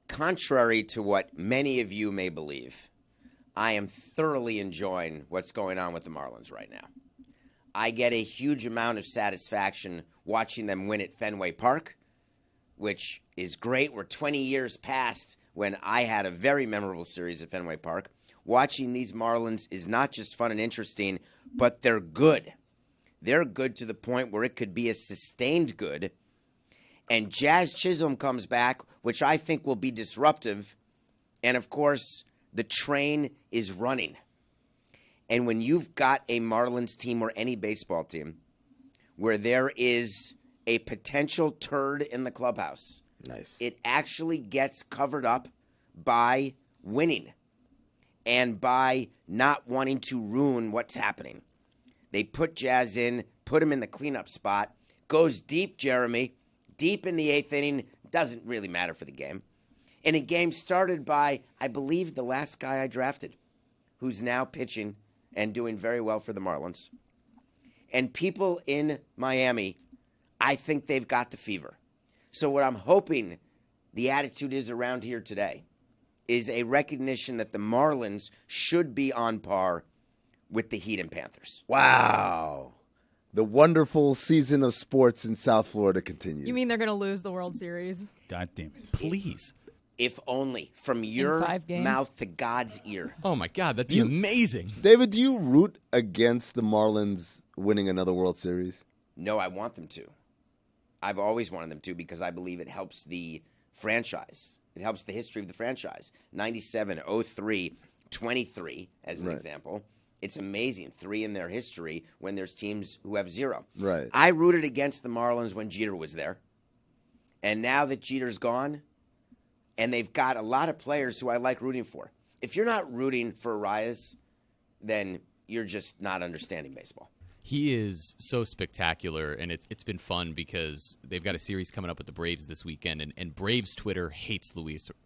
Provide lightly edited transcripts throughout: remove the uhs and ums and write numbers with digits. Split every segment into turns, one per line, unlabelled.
contrary to what many of you may believe, I am thoroughly enjoying what's going on with the Marlins right now. I get a huge amount of satisfaction watching them win at Fenway Park, which is great. We're 20 years past when I had a very memorable series at Fenway Park. Watching these Marlins is not just fun and interesting, but they're good. They're good to the point where it could be a sustained good. And Jazz Chisholm comes back, which I think will be disruptive. And, of course, the train is running. And when you've got a Marlins team or any baseball team where there is a potential turd in the clubhouse,
nice,
it actually gets covered up by winning and by not wanting to ruin what's happening. They put Jazz in, put him in the cleanup spot, goes deep, Jeremy, deep in the 8th inning, doesn't really matter for the game. And a game started by, I believe, the last guy I drafted, who's now pitching and doing very well for the Marlins. And people in Miami, I think they've got the fever. So what I'm hoping the attitude is around here today is a recognition that the Marlins should be on par with the Heat and Panthers.
Wow. The wonderful season of sports in South Florida continues.
You mean they're going to lose the World Series?
God damn it. Please.
If only from your mouth to God's ear.
Oh, my God. That'd be amazing.
David, do you root against the Marlins winning another World Series?
No, I want them to. I've always wanted them to because I believe it helps the franchise. It helps the history of the franchise. 97, 03, 23 as an example. It's amazing. 3 in their history when there's teams who have 0.
Right.
I rooted against the Marlins when Jeter was there. And now that Jeter's gone, and they've got a lot of players who I like rooting for. If you're not rooting for Arias, then you're just not understanding baseball.
He is so spectacular, and it's been fun because they've got a series coming up with the Braves this weekend, and Braves Twitter hates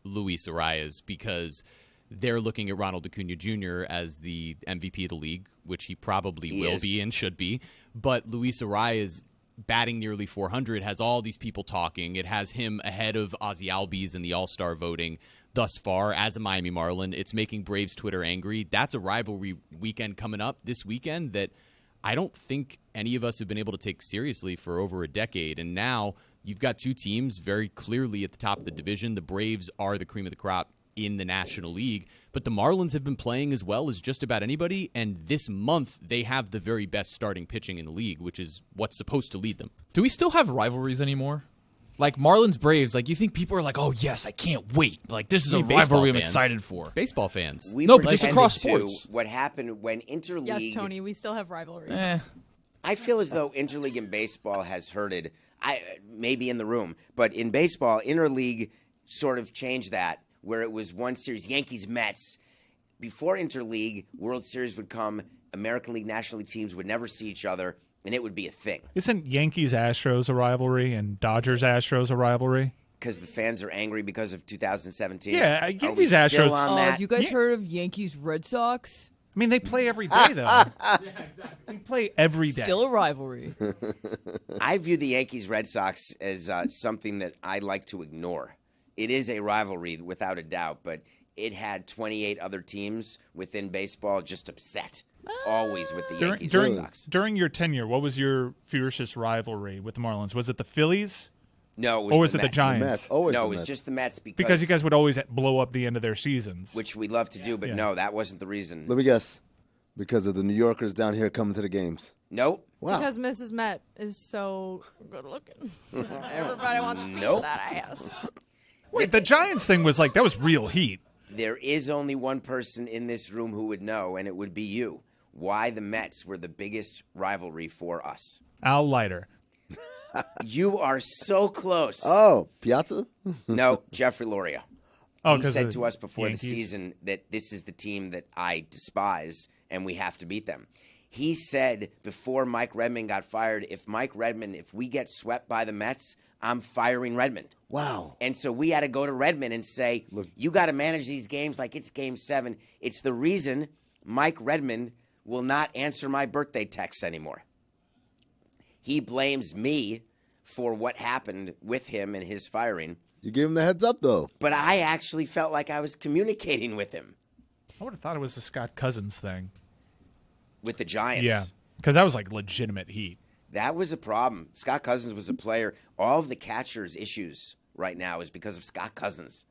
Luis Arias because they're looking at Ronald Acuna Jr. as the MVP of the league, which he probably will be and should be. But Luis Arias batting nearly 400 has all these people talking. It has him ahead of Ozzy Albies in the All-Star voting thus far as a Miami Marlin. It's making Braves Twitter angry. That's a rivalry weekend coming up this weekend that I don't think any of us have been able to take seriously for over a decade. And now you've got two teams very clearly at the top of the division. The Braves are the cream of the crop in the National League, but the Marlins have been playing as well as just about anybody, and this month they have the very best starting pitching in the league, which is what's supposed to lead them.
Do we still have rivalries anymore? Like Marlins Braves, like you think people are like, oh yes, I can't wait. Like this is a rivalry I'm excited for.
Baseball fans.
No, but just across sports.
What happened when interleague?
Yes, Tony, we still have rivalries.
I feel as though interleague in baseball has hurted. Maybe in the room, but in baseball, interleague sort of changed that, where it was one series, Yankees-Mets. Before interleague, World Series would come, American League, National League teams would never see each other, and it would be a thing.
Isn't Yankees-Astros a rivalry and Dodgers-Astros a rivalry?
Because the fans are angry because of 2017.
Yeah, Yankees-Astros.
Have you guys heard of Yankees-Red Sox?
I mean, they play every day, though. Yeah, exactly. They play every day.
Still a rivalry.
I view the Yankees-Red Sox as something that I like to ignore. It is a rivalry without a doubt, but it had 28 other teams within baseball just upset, always with the Yankees-Red Sox.
During your tenure, what was your fiercest rivalry with the Marlins? Was it the Phillies?
No,
or was it the Giants?
No, it was just the Mets
because you guys would always blow up the end of their seasons.
Which we love to do, but no, that wasn't the reason.
Let me guess. Because of the New Yorkers down here coming to the games.
Nope.
Wow.
Because Mrs. Met is so good looking. Everybody wants a piece of that ass.
Wait, the Giants thing was like, that was real heat.
There is only one person in this room who would know, and it would be you. Why the Mets were the biggest rivalry for us.
Al Leiter.
You are so close.
Oh, Piazza?
No, Jeffrey Loria.
Oh,
he said to us before
Yankees?
the season that this is the team that I despise, and we have to beat them. He said before Mike Redmond got fired, if we get swept by the Mets, I'm firing Redmond.
Wow.
And so we had to go to Redmond and say, look, you got to manage these games like it's Game 7. It's the reason Mike Redmond will not answer my birthday texts anymore. He blames me for what happened with him and his firing.
You gave him the heads up, though.
But I actually felt like I was communicating with him.
I would have thought it was the Scott Cousins thing.
With the Giants.
Yeah, because that was like legitimate heat.
That was a problem. Scott Cousins was a player. All of the catchers' issues right now is because of Scott Cousins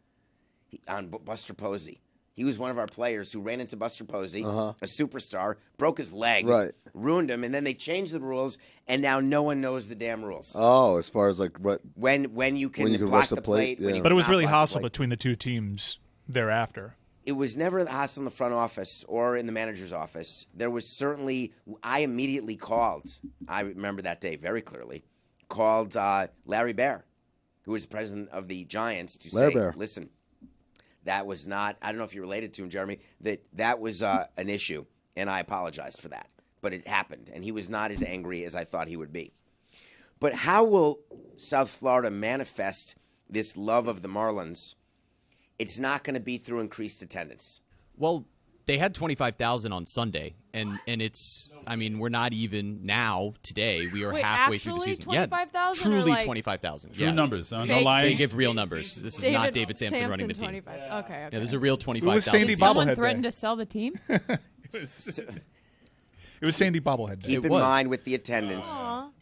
on Buster Posey. He was one of our players who ran into Buster Posey, a superstar, broke his leg, ruined him, and then they changed the rules, and now no one knows the damn rules.
Oh, as far as like what
when you can block
rush
the plate.
yeah.
But it was really hostile between the two teams thereafter.
It was never hostile in the front office or in the manager's office. There was certainly – I immediately called – I remember that day very clearly – called Larry Baer, who was president of the Giants, to say, listen, that was not – I don't know if you're related to him, Jeremy – that was an issue, and I apologized for that. But it happened, and he was not as angry as I thought he would be. But how will South Florida manifest this love of the Marlins? It's not going to be through increased attendance.
Well, they had 25,000 on Sunday, and it's. I mean, we're not even now today. We are halfway through the season.
25,000?
Truly
like
25,000.
True numbers. No
Fake
lying.
They give real numbers. This is not David Samson running the team.
25. Okay.
Yeah, this is a real 25,000.
Sandy
Did someone
Bobblehead
threaten
Day.
to sell the team?
It was Sandy Bobblehead Day.
Keep in mind with the attendance,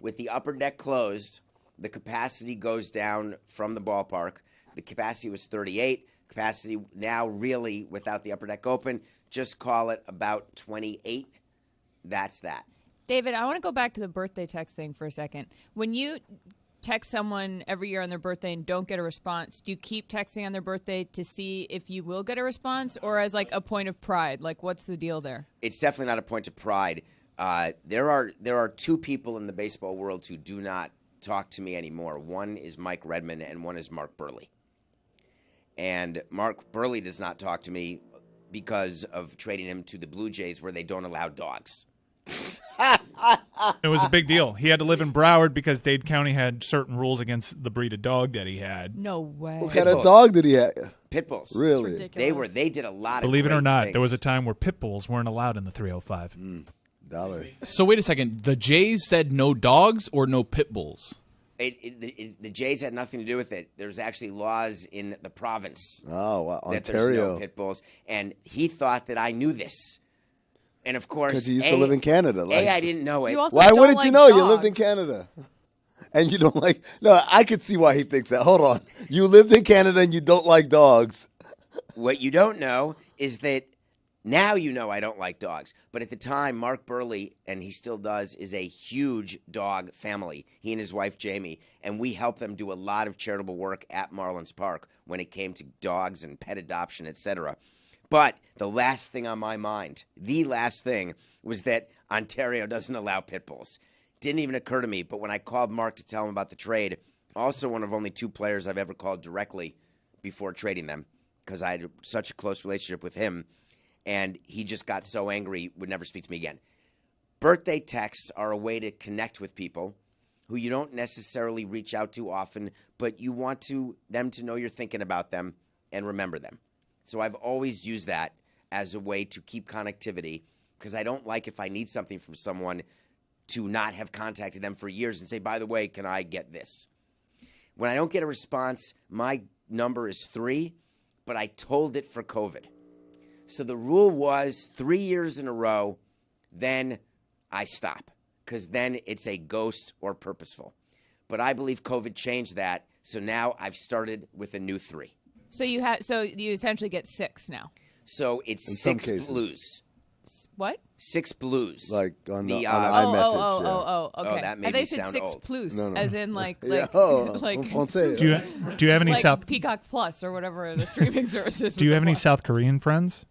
with the upper deck closed, the capacity goes down from the ballpark. The capacity was 38. Capacity now really, without the upper deck open, just call it about 28. That's that.
David, I want to go back to the birthday text thing for a second. When you text someone every year on their birthday and don't get a response, do you keep texting on their birthday to see if you will get a response, or as like a point of pride? Like, what's the deal there?
It's definitely not a point of pride. There are two people in the baseball world who do not talk to me anymore. One is Mike Redmond, and one is Mark Burley. And Mark Burley does not talk to me because of trading him to the Blue Jays, where they don't allow dogs.
It was a big deal. He had to live in Broward because Dade County had certain rules against the breed of dog that he had.
No way.
What kind of dog did he have?
Pit bulls.
Really?
They did a lot of
Believe it or
great
not,
things.
there was a time where pit bulls weren't allowed in the 305.
Dollar.
So wait a second. The Jays said no dogs or no pit bulls?
The Jays had nothing to do with it. There's actually laws in the province
Oh, wow.
that there's
Ontario.
no pit bulls, and he thought that I knew this. And of course,
Because you used to live in Canada. Like,
I didn't know it.
You also
why
don't
wouldn't
like
you know? You
dogs.
lived in Canada. And you don't like... No, I could see why he thinks that. Hold on. You lived in Canada and you don't like dogs.
What you don't know is that now you know I don't like dogs. But at the time, Mark Burley, and he still does, is a huge dog family. He and his wife, Jamie. And we helped them do a lot of charitable work at Marlins Park when it came to dogs and pet adoption, etc. But the last thing on my mind, the last thing, was that Ontario doesn't allow pit bulls. Didn't even occur to me, but when I called Mark to tell him about the trade, also one of only two players I've ever called directly before trading them, because I had such a close relationship with him, and he just got so angry, would never speak to me again. Birthday texts are a way to connect with people who you don't necessarily reach out to often, but you want them to know you're thinking about them and remember them. So I've always used that as a way to keep connectivity, because I don't like, if I need something from someone, to not have contacted them for years and say, by the way, can I get this? When I don't get a response, my number is 3, but I told it for COVID. So the rule was 3 years in a row, then I stop, because then it's a ghost or purposeful. But I believe COVID changed that, so now I've started with a new 3.
So you essentially get 6 now.
So it's
In some
6
cases.
blues.
What?
6 blues.
Like on the
The,
iMessage.
Oh, okay.
Oh, that made
they
me
said
sound
6
old.
plus,
No.
as in like
Yeah. Oh,
like
don't say it.
Do you have any
like
South
Peacock Plus or whatever the streaming services.
Do you have any
before.
South Korean friends?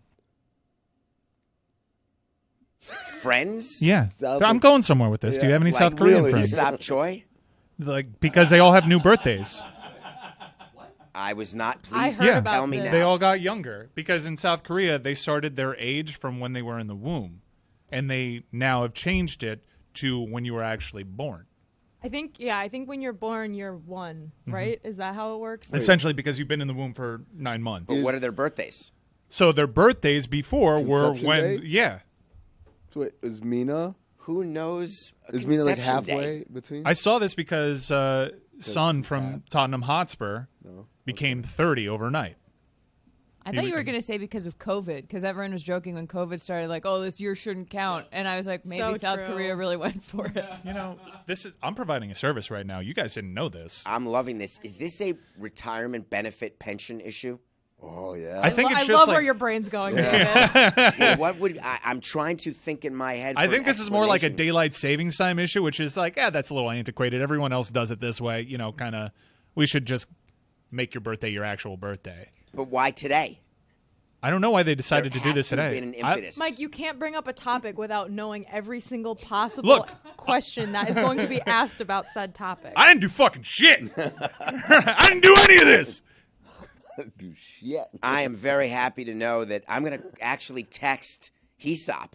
Friends?
Yeah,
South-
I'm going somewhere with this. Do you have any
Like
South Korean
really?
friends?
Isap Choi?
Like, because they all have new birthdays.
I was not
I
pleased.
heard
Yeah.
about
Tell me
this.
now.
They all got younger because in South Korea they started their age from when they were in the womb, and they now have changed it to when you were actually born.
I think when you're born, you're 1, right? Is that how it works?
Essentially, because you've been in the womb for 9 months.
But what are their birthdays?
So their birthdays before were
Conception
when,
date?
yeah.
So wait, is Mina?
Who knows? a
Is Mina like
conception
halfway
day?
between?
I saw this because son from Tottenham Hotspur became 30 overnight.
I thought you were going to say because of COVID, because everyone was joking when COVID started, like, oh, this year shouldn't count. And I was like, maybe South Korea really went for it.
You know, I'm providing a service right now. You guys didn't know this.
I'm loving this. Is this a retirement benefit pension issue?
Oh, yeah.
I think it's
I
just
love
like,
where your brain's going. David.
Well, what would I'm trying to think in my head.
I
for
think
an
this is more like a
explanation.
daylight savings time issue, which is like, that's a little antiquated. Everyone else does it this way. You know, kind of, we should just make your birthday your actual birthday.
But why today?
I don't know why they decided
There
to do
has
this
to have
today.
been an impetus.
Mike, you can't bring up a topic without knowing every single possible question that is going to be asked about said topic.
I didn't do fucking shit. I didn't do any of this.
Do shit.
I am very happy to know that I'm going to actually text Hesop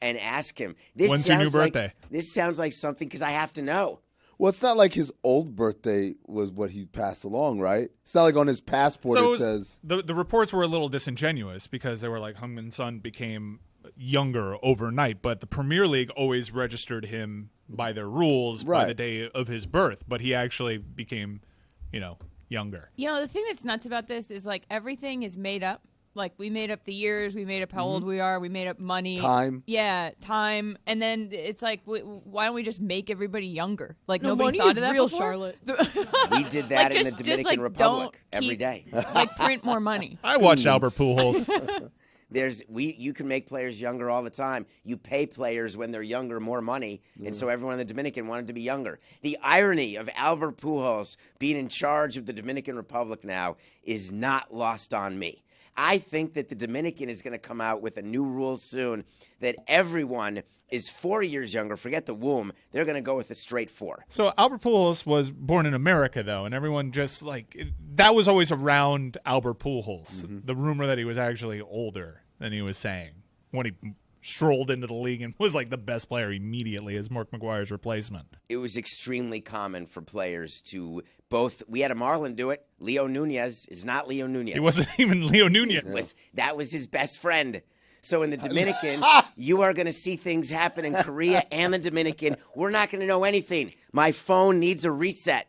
and ask him.
When's your new birthday?
This sounds like something because I have to know.
Well, it's not like his old birthday was what he passed along, right? It's not like on his passport it says.
The reports were a little disingenuous because they were like Heung-min Son became younger overnight, but the Premier League always registered him by their rules by the day of his birth, but he actually became, younger.
You know, the thing that's nuts about this is, like, everything is made up. Like, we made up the years, we made up how old we are, we made up money.
Time.
Yeah, time. And then it's like, why don't we just make everybody younger? Like,
No,
nobody
money
thought
is
of that
real,
before?
Charlotte.
We did that in the
just,
Dominican
like,
Republic
don't
every
keep-
day.
Like, print more money.
I watched Albert Pujols.
You can make players younger all the time. You pay players when they're younger more money, and so everyone in the Dominican wanted to be younger. The irony of Albert Pujols being in charge of the Dominican Republic now is not lost on me. I think that the Dominican is going to come out with a new rule soon that everyone is 4 years younger. Forget the womb. They're going to go with a straight 4.
So Albert Pujols was born in America, though, and everyone just that was always around Albert Pujols. The rumor that he was actually older than he was saying when he strolled into the league and was like the best player immediately as Mark McGuire's replacement.
It was extremely common for players to we had a Marlin do it. Leo Nunez is not Leo Nunez.
He wasn't even Leo Nunez.
That was his best friend. So in the Dominican, you are going to see things happen in Korea and the Dominican. We're not going to know anything. My phone needs a reset.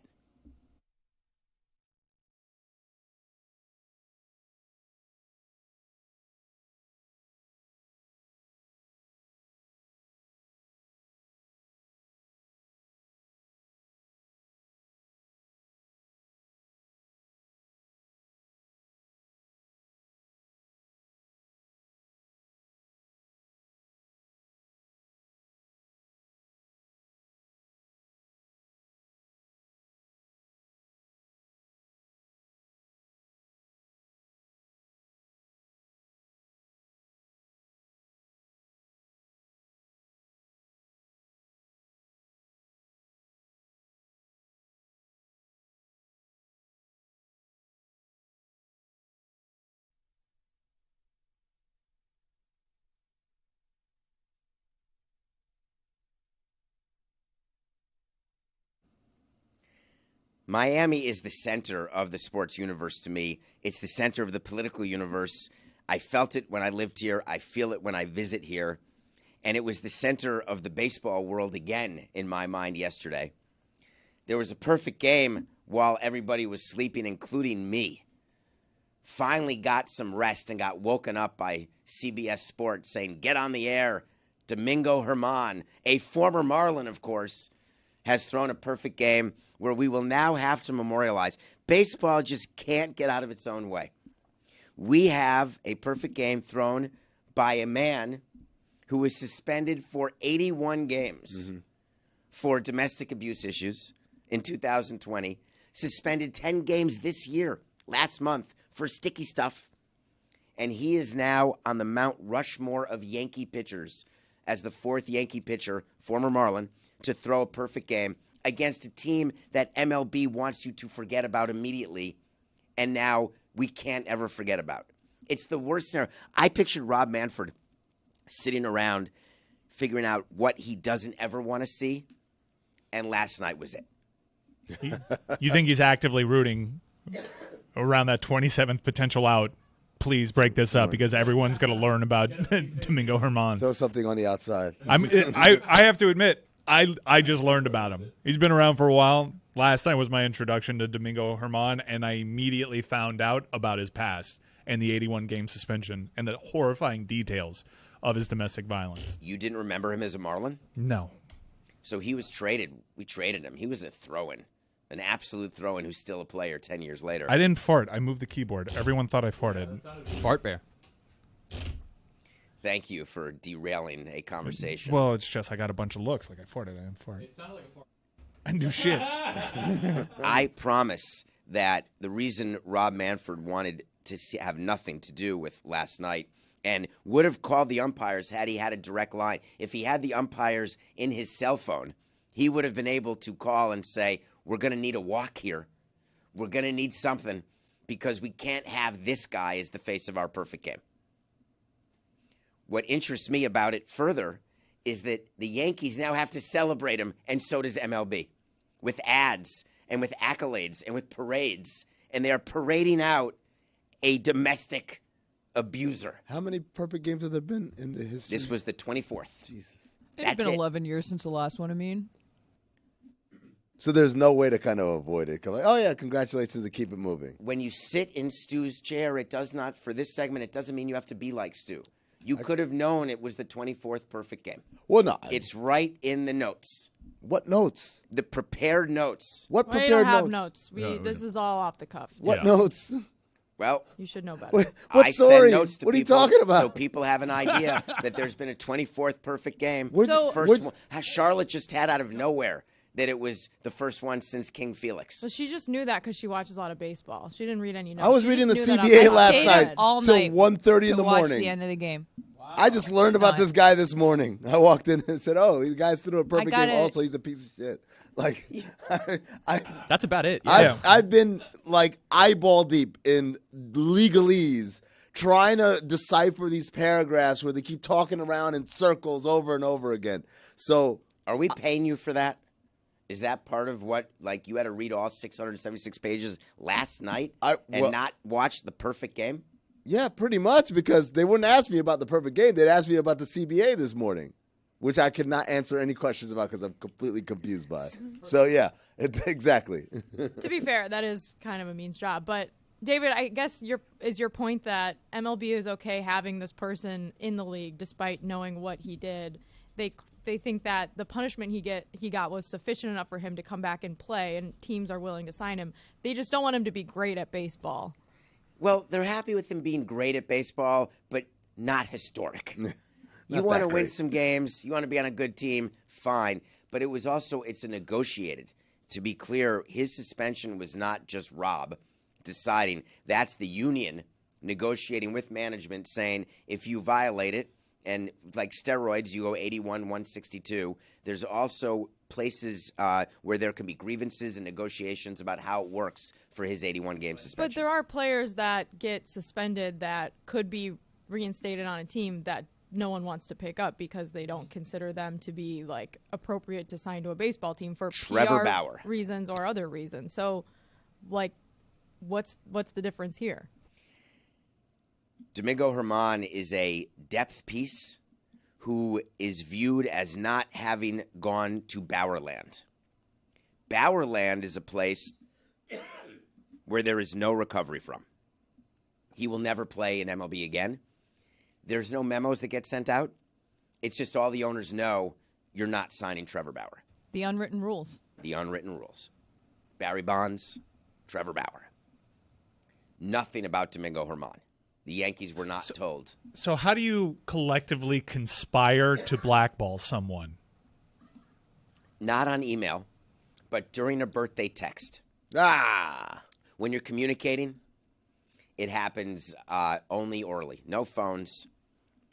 Miami is the center of the sports universe to me. It's the center of the political universe. I felt it when I lived here. I feel it when I visit here. And it was the center of the baseball world again in my mind yesterday. There was a perfect game while everybody was sleeping, including me. Finally got some rest and got woken up by CBS Sports saying, "Get on the air." Domingo Germán, a former Marlin, of course, has thrown a perfect game where we will now have to memorialize. Baseball just can't get out of its own way. We have a perfect game thrown by a man who was suspended for 81 games for domestic abuse issues in 2020, suspended 10 games this year, last month, for sticky stuff. And he is now on the Mount Rushmore of Yankee pitchers as the 4th Yankee pitcher, former Marlin, to throw a perfect game against a team that MLB wants you to forget about immediately, and now we can't ever forget about. It's the worst scenario. I pictured Rob Manfred sitting around figuring out what he doesn't ever want to see, and last night was it.
You think he's actively rooting around that 27th potential out? Please break this up because everyone's going to learn about Domingo Germán.
Throw something on the outside.
I have to admit, I just learned about him. He's been around for a while. Last night was my introduction to Domingo Germán, and I immediately found out about his past and the 81-game suspension and the horrifying details of his domestic violence.
You didn't remember him as a Marlin?
No.
So he was traded. We traded him. He was a throw-in, an absolute throw-in who's still a player 10 years later.
I didn't fart. I moved the keyboard. Everyone thought I farted.
Fart bear.
Thank you for derailing a conversation.
Well, it's just I got a bunch of looks like I farted. I didn't fart. It sounded like a fart. I didn't do shit.
I promise that the reason Rob Manfred wanted to have nothing to do with last night and would have called the umpires had he had a direct line. If he had the umpires in his cell phone, he would have been able to call and say, we're going to need a walk here. We're going to need something because we can't have this guy as the face of our perfect game. What interests me about it further is that the Yankees now have to celebrate him, and so does MLB, with ads and with accolades and with parades. And they are parading out a domestic abuser.
How many perfect games have there been in the history?
This was the 24th.
Jesus.
It's been 11 years since the last one, I mean.
So there's no way to kind of avoid it. Like, oh, yeah, congratulations and keep it moving.
When you sit in Stu's chair, it does not, for this segment, it doesn't mean you have to be like Stu. You could have known it was the 24th perfect game.
Well, no.
It's right in the notes.
What notes?
The prepared notes.
What
We
prepared
don't have
notes?
notes. This is all off the cuff.
What notes?
Well,
you should know better.
What
I
story?
send notes to
what are you
people
talking about?
So people have an idea that there's been a 24th perfect game.
So-
First one, Charlotte just had out of nowhere that it was the first one since King Felix.
So she just knew that because she watches a lot of baseball. She didn't read any notes.
I was
She
reading the
just knew that
CBA
off
last
the
night
cuff.
all
till
night
1:30 in the
watch
morning.
the end of the game.
I just learned about this guy this morning. I walked in and said, "Oh, the guy's through a perfect
got
game.
it.
Also, he's a piece of shit." Like,
That's about it. Yeah.
I've been like eyeball deep in legalese, trying to decipher these paragraphs where they keep talking around in circles over and over again. So,
Are we paying you for that? Is that part of what, like, you had to read all 676 pages last night and not watch the perfect game?
yeah, pretty much, because they wouldn't ask me about the perfect game. They'd ask me about the CBA this morning, which I could not answer any questions about because I'm completely confused by it. So, yeah, exactly.
To be fair, that is kind of a means job. But, David, I guess your point that MLB is okay having this person in the league despite knowing what he did. They think that the punishment he got was sufficient enough for him to come back and play, and teams are willing to sign him. They just don't want him to be great at baseball.
Well, they're happy with him being great at baseball, but not historic. You want to win some games. You want to be on a good team. Fine. But it's a negotiated. To be clear, his suspension was not just Rob deciding. That's the union negotiating with management saying, if you violate it, and like steroids, you go 81, 162. There's also places where there can be grievances and negotiations about how it works for his 81-game suspension.
But there are players that get suspended that could be reinstated on a team that no one wants to pick up because they don't consider them to be like appropriate to sign to a baseball team for
Trevor
PR
Bauer
reasons or other reasons. So, like, what's the difference here?
Domingo Germán is a depth piece who is viewed as not having gone to Bauerland. Bauerland is a place where there is no recovery from. He will never play in MLB again. There's no memos that get sent out. It's just all the owners know you're not signing Trevor Bauer.
The unwritten rules.
The unwritten rules. Barry Bonds, Trevor Bauer. Nothing about Domingo Germán. The Yankees were not told.
So how do you collectively conspire to blackball someone?
Not on email, but during a birthday text. When you're communicating, it happens only orally. No phones,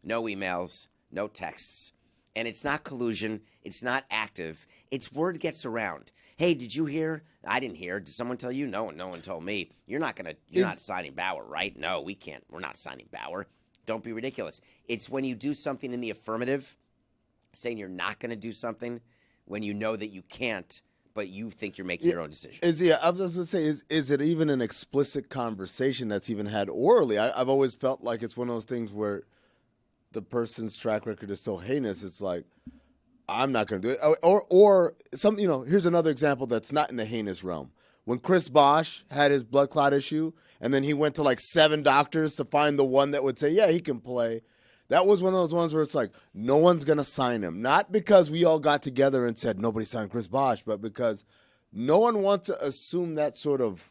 no emails, no texts. And it's not collusion. It's not active. It's word gets around. Hey, did you hear? I didn't hear. Did someone tell you? No one told me. You're not signing Bauer, right? No, we can't. We're not signing Bauer. Don't be ridiculous. It's when you do something in the affirmative, saying you're not going to do something when you know that you can't, but you think you're making your own decision.
I was going to say, is it even an explicit conversation that's even had orally? I've always felt like it's one of those things where the person's track record is so heinous. It's like, I'm not going to do it. Or some, here's another example that's not in the heinous realm. When Chris Bosh had his blood clot issue, and then he went to like 7 doctors to find the one that would say, yeah, he can play. That was one of those ones where it's like, no one's going to sign him. Not because we all got together and said nobody signed Chris Bosh, but because no one wants to assume that sort of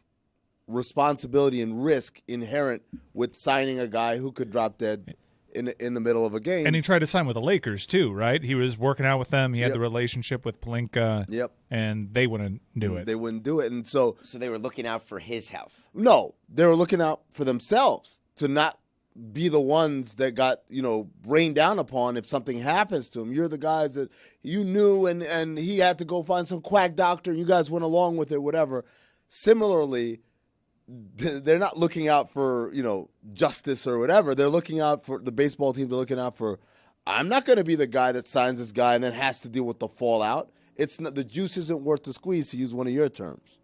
responsibility and risk inherent with signing a guy who could drop dead in the middle of a game.
And he tried to sign with the Lakers too, right? He was working out with them. He had the relationship with Pelinka.
Yep.
And they wouldn't do it.
They wouldn't do it. And so
they were looking out for his health.
No, they were looking out for themselves to not be the ones that got, rained down upon if something happens to him. You're the guys that you knew and he had to go find some quack doctor and you guys went along with it, whatever. Similarly, they're not looking out for, justice or whatever. They're looking out for the baseball team. They're looking out for, I'm not going to be the guy that signs this guy and then has to deal with the fallout. It's not, the juice isn't worth the squeeze, to use one of your terms.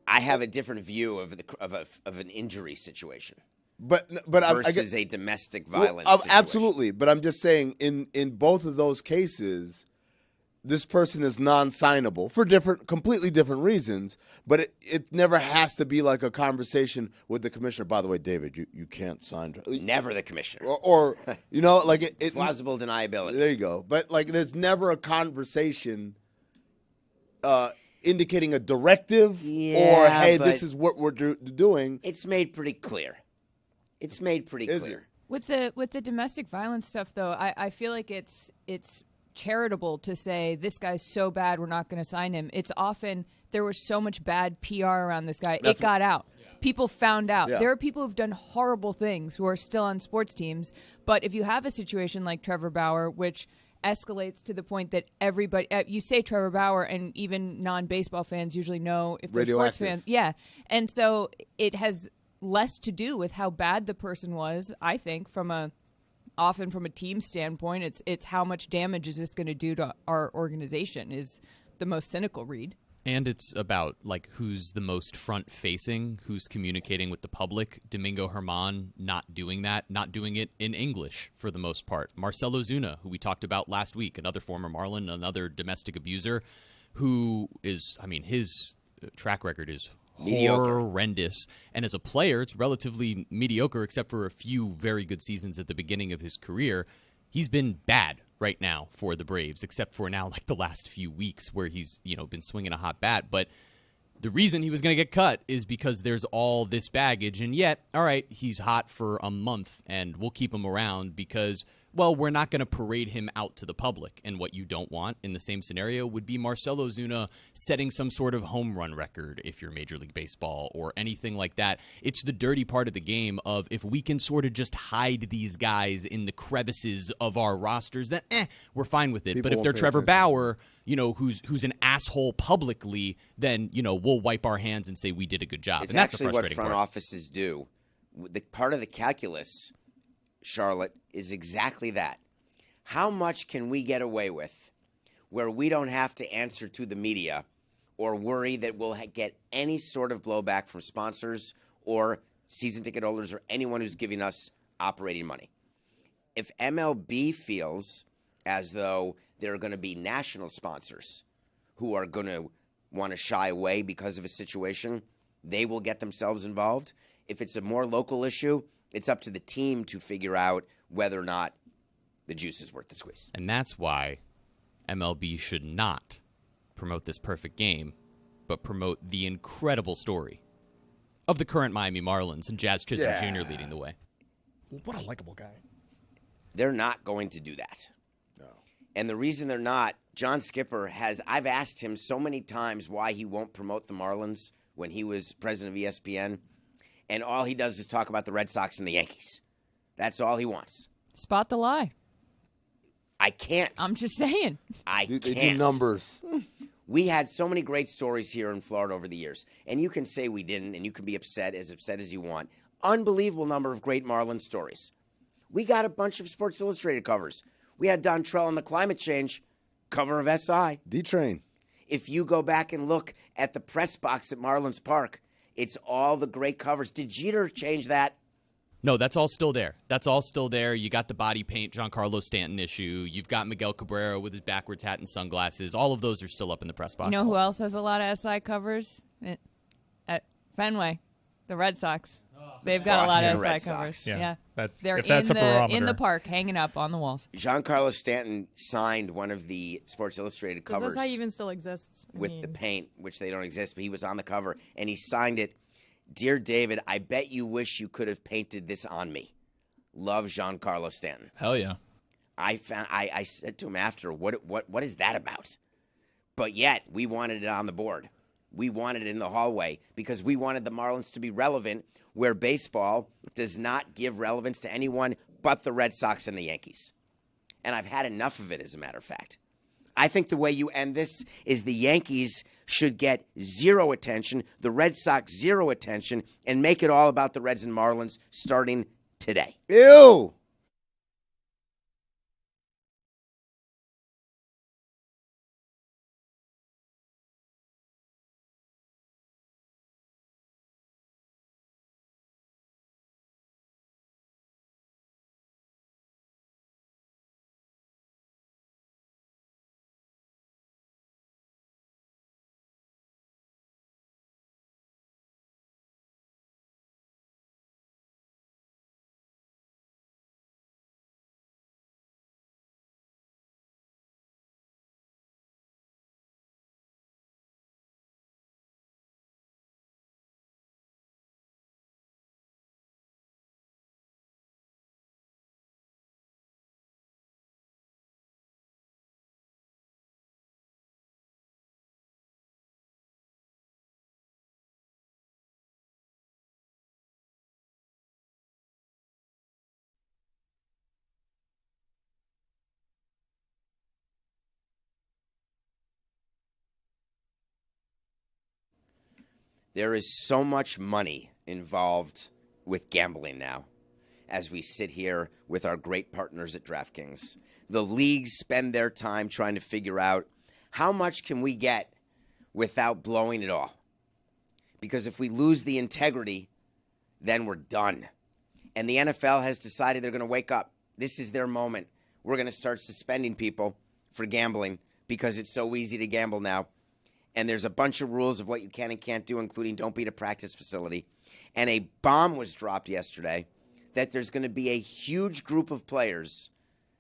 I have a different view of an injury situation.
But
versus a domestic violence situation.
Absolutely. But I'm just saying in both of those cases, this person is non-signable for completely different reasons, but it never has to be like a conversation with the commissioner. By the way, David, you can't sign.
Never the commissioner.
Or like it
plausible deniability.
There you go. But like there's never a conversation indicating a directive or, hey, this is what we're doing.
It's made pretty clear. It's made pretty clear.
With the domestic violence stuff, though, I feel like it's charitable to say this guy's so bad we're not going to sign him. It's often there was so much bad PR around this guy. It got out. Yeah. People found out. Yeah. There are people who've done horrible things who are still on sports teams. But if you have a situation like Trevor Bauer, which escalates to the point that everybody you say Trevor Bauer and even non-baseball fans usually know if they're sports fans. Yeah. And so it has less to do with how bad the person was, I think, often from a team standpoint. It's how much damage is this going to do to our organization is the most cynical read.
And it's about like who's the most front facing, who's communicating with the public. Domingo Germán not doing that, not doing it in English for the most part. Marcell Ozuna, who we talked about last week, another former Marlin, another domestic abuser, who is, his track record is horrendous. And as a player, it's relatively mediocre, except for a few very good seasons at the beginning of his career. He's been bad right now for the Braves, except for now, like the last few weeks where he's, been swinging a hot bat. But the reason he was going to get cut is because there's all this baggage. And yet, all right, he's hot for a month and we'll keep him around because, well, we're not going to parade him out to the public. And what you don't want in the same scenario would be Marcell Ozuna setting some sort of home run record if you're Major League Baseball or anything like that. It's the dirty part of the game of if we can sort of just hide these guys in the crevices of our rosters, then we're fine with it. But if they're Trevor Bauer, who's an asshole publicly, then, we'll wipe our hands and say we did a good job.
It's
and that's
actually
the frustrating
what front
part.
offices do. The part of the calculus, Charlotte, is exactly that. How much can we get away with where we don't have to answer to the media or worry that we'll get any sort of blowback from sponsors or season ticket holders or anyone who's giving us operating money? If MLB feels as though there are going to be national sponsors who are going to want to shy away because of a situation, they will get themselves involved. If it's a more local issue, it's up to the team to figure out whether or not the juice is worth the squeeze.
And that's why MLB should not promote this perfect game, but promote the incredible story of the current Miami Marlins and Jazz Chisholm Jr. leading the way.
What a likable guy.
They're not going to do that. No. And the reason they're not, John Skipper I've asked him so many times why he won't promote the Marlins when he was president of ESPN. And all he does is talk about the Red Sox and the Yankees. That's all he wants.
Spot the lie.
I can't.
I'm just saying.
They
can't. They do numbers.
We had so many great stories here in Florida over the years. And you can say we didn't, and you can be upset as you want. Unbelievable number of great Marlin stories. We got a bunch of Sports Illustrated covers. We had Don Trell on the climate change cover of SI.
D-Train.
If you go back and look at the press box at Marlins Park, it's all the great covers. Did Jeter change that?
No, that's all still there. That's all still there. You got the body paint Giancarlo Stanton issue. You've got Miguel Cabrera with his backwards hat and sunglasses. All of those are still up in the press box.
You know who else has a lot of SI covers? At Fenway, the Red Sox. They've got a lot of
Red
SI
Sox.
covers.
Yeah.
They're
if that's a barometer.
in the park, hanging up on the walls.
Giancarlo Stanton signed one of the Sports Illustrated
Does
covers
this even still exists?
with the paint, which they don't exist, but he was on the cover, and he signed it, "Dear David, I bet you wish you could have painted this on me. Love, Giancarlo Stanton."
Hell yeah.
I said to him after, what is that about? But yet, we wanted it on the board. We wanted it in the hallway because we wanted the Marlins to be relevant, where baseball does not give relevance to anyone but the Red Sox and the Yankees. And I've had enough of it, as a matter of fact. I think the way you end this is the Yankees should get zero attention, the Red Sox zero attention, and make it all about the Reds and Marlins starting today.
Ew.
There is so much money involved with gambling now as we sit here with our great partners at DraftKings. The leagues spend their time trying to figure out how much can we get without blowing it all. Because if we lose the integrity, then we're done. And the NFL has decided they're going to wake up. This is their moment. We're going to start suspending people for gambling because it's so easy to gamble now. And there's a bunch of rules of what you can and can't do, including don't be at a practice facility. And a bomb was dropped yesterday that there's going to be a huge group of players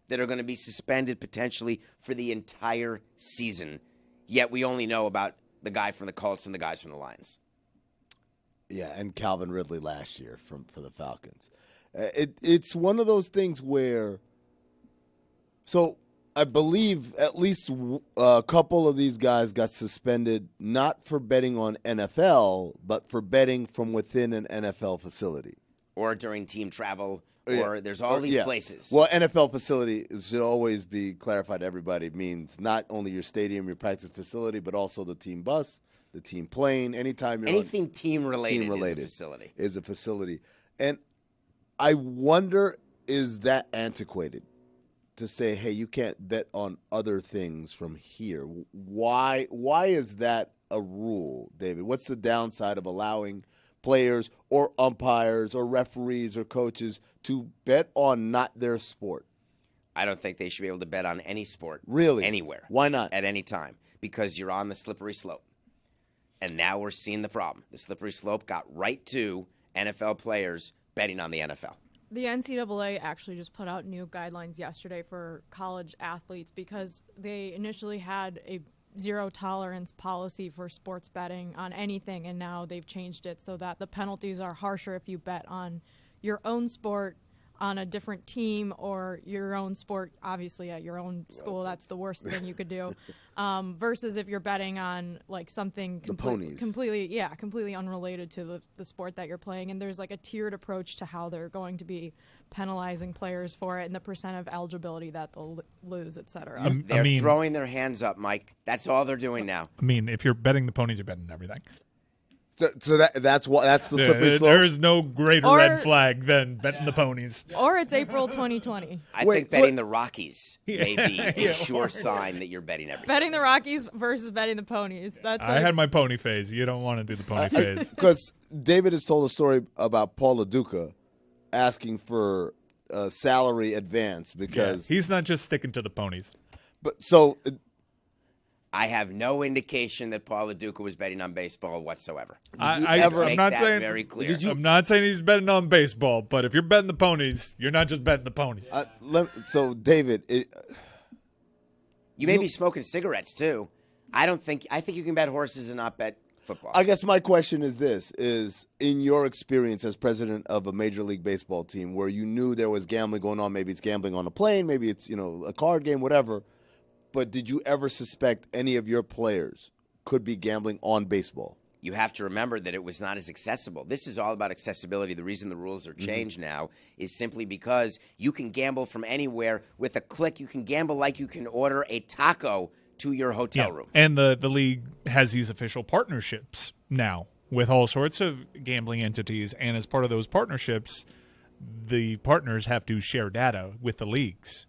that are going to be suspended potentially for the entire season. Yet we only know about the guy from the Colts and the guys from the Lions.
Yeah, and Calvin Ridley last year for the Falcons. It's one of those things where, so I believe at least a couple of these guys got suspended not for betting on NFL, but for betting from within an NFL facility.
Or during team travel, or there's all these places.
Well, NFL facility should always be clarified to everybody. Means not only your stadium, your practice facility, but also the team bus, the team plane. Anytime you're
anything team related is
a facility. And I wonder, is that antiquated to say, hey, you can't bet on other things from here? Why is that a rule, David? What's the downside of allowing players or umpires or referees or coaches to bet on not their sport?
I don't think they should be able to bet on any sport.
Really?
Anywhere.
Why not?
At any time. Because you're on the slippery slope. And now we're seeing the problem. The slippery slope got right to NFL players betting on the NFL.
The NCAA actually just put out new guidelines yesterday for college athletes because they initially had a zero tolerance policy for sports betting on anything, and now they've changed it so that the penalties are harsher if you bet on your own sport on a different team or your own sport, obviously at your own school. That's the worst thing you could do. Versus if you're betting on like something completely unrelated to the sport that you're playing. And there's like a tiered approach to how they're going to be penalizing players for it and the percent of eligibility that they'll lose, et cetera.
They're throwing their hands up, Mike. That's all they're doing now.
I mean, if you're betting the ponies, you're betting everything.
So that's the slippery slope.
There is no greater red flag than betting the ponies.
Or it's April 2020.
I think betting the Rockies may be a sure sign that you're betting everything.
Betting the Rockies versus betting the ponies.
I had my pony phase. You don't want to do the pony phase.
Because David has told a story about Paul LaDuca, asking for a salary advance because
he's not just sticking to the ponies.
But so
I have no indication that Paul LaDuca was betting on baseball whatsoever.
I'm
Make
not
that
saying
very clear.
I'm not saying he's betting on baseball, but if you're betting the ponies, you're not just betting the ponies.
So David,
you may be smoking cigarettes too. I think you can bet horses and not bet football.
I guess my question is this: is in your experience as president of a Major League Baseball team, where you knew there was gambling going on, maybe it's gambling on a plane, maybe it's a card game, whatever. But did you ever suspect any of your players could be gambling on baseball?
You have to remember that it was not as accessible. This is all about accessibility. The reason the rules are changed now is simply because you can gamble from anywhere with a click. You can gamble like you can order a taco to your hotel room.
And the league has these official partnerships now with all sorts of gambling entities. And as part of those partnerships, the partners have to share data with the leagues.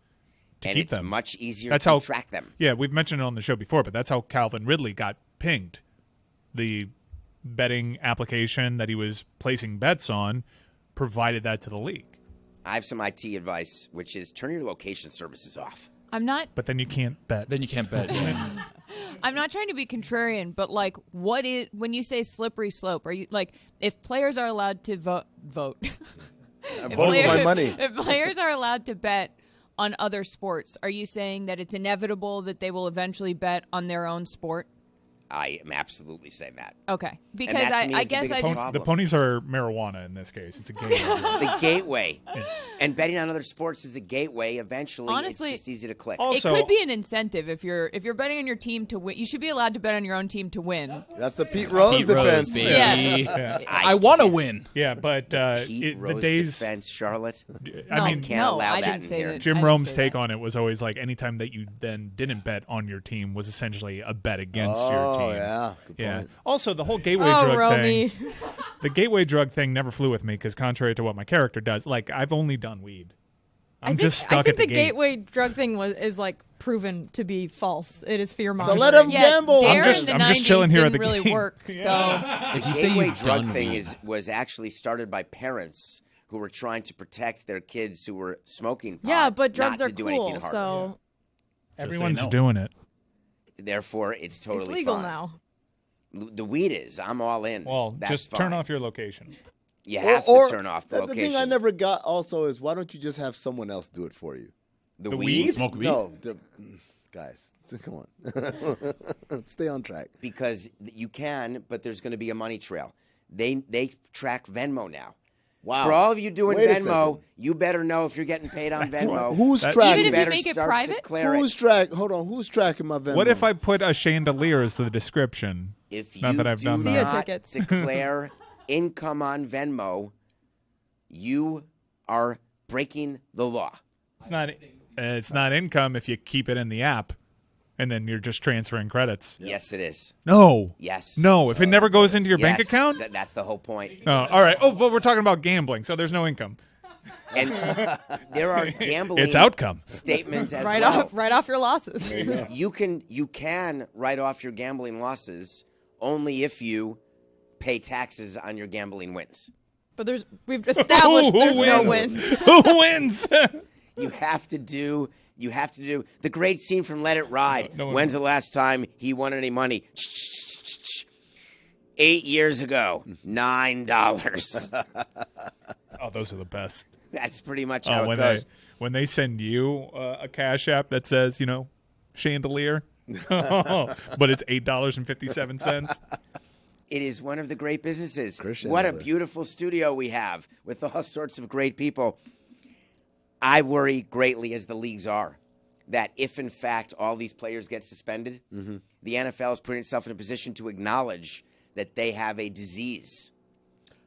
And
keep
it's
them.
much easier
That's
to
how,
track them.
Yeah, we've mentioned it on the show before, but that's how Calvin Ridley got pinged. The betting application that he was placing bets on provided that to the league.
I have some IT advice, which is turn your location services off.
I'm not.
But then you can't bet.
Then you can't bet.
I'm not trying to be contrarian, but like, what is when you say slippery slope? Are you like if players are allowed to vote?
I'm voting with my money.
If players are allowed to bet on other sports, are you saying that it's inevitable that they will eventually bet on their own sport?
I am absolutely saying that.
Okay, because
that, to me,
I
is the
guess
biggest
I just
problem.
The ponies are marijuana in this case. It's a gateway.
The gateway. And betting on other sports is a gateway. Eventually,
Honestly,
it's just easy to click.
Also,
it could be an incentive if you're betting on your team to win. You should be allowed to bet on your own team to win.
That's the Pete Rose
Pete Rose,
defense.
baby.
Yeah.
I want to win.
Yeah, but
Pete
the
Rose
days.
defense, Charlotte.
I mean,
can't
no,
allow
I
that
didn't
in
say
here.
that. I
Jim
didn't
Rome's
say
take
that.
on it was always like anytime that you then didn't bet on your team was essentially a bet against your
Oh
team.
yeah, good
Yeah.
point.
Also, the whole gateway
Oh,
drug
Romy.
thing. The gateway drug thing never flew with me because, contrary to what my character does, like I've only done weed. I'm just stuck
I think
at the
the
gate.
gateway drug thing is like proven to be false. It is fear
So
mongering.
let him
Yeah,
gamble.
Dare
I'm just-
in the
I'm just
90s
chilling here at
didn't
the
really
game.
work. So
The
you say
gateway
you've
drug
done
thing
weed.
was actually started by parents who were trying to protect their kids who were smoking pot,
Yeah, but drugs
not
are
to do anything
cool,
harmful.
so
Everyone's
no.
doing it.
Therefore, it's totally
it's legal
fine.
now.
The weed is. I'm all in.
Well,
That's
just
fine.
turn off your location.
You have to turn off the
the
location.
thing I never got also is why don't you just have someone else do it for you?
the
The
weed?
weed?
Smoke weed.
No, guys, come on, stay on track.
Because you can, but there's going to be a money trail. They track Venmo now.
Wow.
For all of you doing
Wait a
Venmo,
second.
you better know if you're getting paid on Venmo.
Who's
That-
tracking?
even if you
better
make it
start to
private?
clear
Who's
it.
Hold on. Who's tracking my Venmo?
What if I put a chandelier as the description?
If you
Not that I've
do
done
that.
not
tickets.
declare income on Venmo, you are breaking the law.
It's not income if you keep it in the app, and then you're just transferring credits.
Yes, it is.
No.
Yes.
No, if it never goes into your bank
Yes,
account.
That's the whole point.
Oh, all right. Oh, but we're talking about gambling, so there's no income.
And there are gambling
It's outcome.
statements as
Right
well.
off off your losses.
You can write off your gambling losses only if you pay taxes on your gambling wins.
But we've established
Who
there's no
wins?
wins.
Who wins?
You have to do the great scene from Let It Ride.
No one-
When's the last time he won any money? 8 years ago, $9.
Oh, those are the best.
That's pretty much how
Oh,
it goes.
when they send you a cash app that says, chandelier, but it's $8.57.
It is one of the great businesses.
Christian
What a
Chandelier.
beautiful studio we have with all sorts of great people. I worry greatly, as the leagues are, that if in fact all these players get suspended, the NFL is putting itself in a position to acknowledge that they have a disease,